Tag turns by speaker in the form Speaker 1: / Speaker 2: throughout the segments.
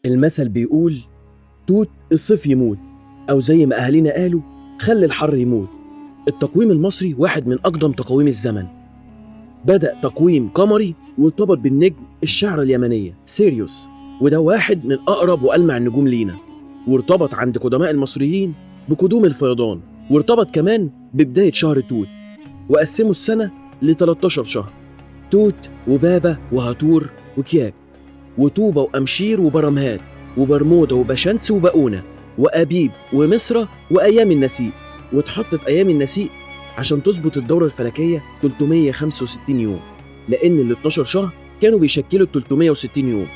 Speaker 1: المثل بيقول توت الصيف يموت، أو زي ما أهالينا قالوا خلي الحر يموت. التقويم المصري واحد من أقدم تقاويم الزمن. بدأ تقويم قمري وارتبط بالنجم الشعرة اليمنية سيريوس، وده واحد من أقرب وألمع النجوم لينا، وارتبط عند قدماء المصريين بقدوم الفيضان، وارتبط كمان ببداية شهر توت. وقسموا السنة ل 13 شهر: توت وبابا وهاتور وكياك وطوبة وأمشير وبرمهات وبرمودا وبشمس وبقونة وأبيب ومصرة وأيام النسيء. واتحطت أيام النسيء عشان تظبط الدورة الفلكية 365 يوم، لأن ال 12 شهر كانوا بيشكلوا 360 يوم.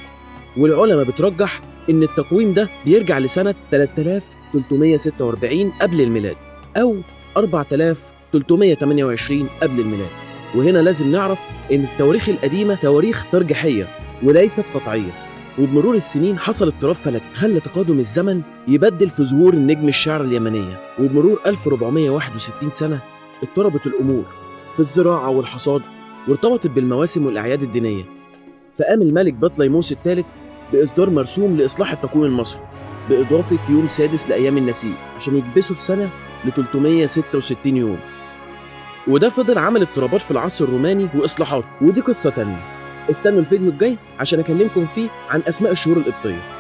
Speaker 1: والعلماء بترجح إن التقويم ده بيرجع لسنة 3346 قبل الميلاد أو 4328 قبل الميلاد. وهنا لازم نعرف إن التواريخ القديمة تواريخ ترجيحية وليست قطعية، وبمرور السنين حصل اضطراب فلكي خلى تقادم الزمن يبدل في ظهور النجم الشعرة اليمنية. وبمرور 1461 سنة اضطربت الأمور في الزراعة والحصاد، وارتبطت بالمواسم والأعياد الدينية. فقام الملك بطليموس الثالث بإصدار مرسوم لإصلاح التقويم المصري بإضافة يوم سادس لأيام النسيء عشان يكبسوا السنة ل 366 يوم. وده فضل عمل اضطرابات في العصر الروماني وإصلاحاته، ودي قصة تانية. استنوا الفيديو الجاي عشان أكلمكم فيه عن أسماء الشهور القبطية.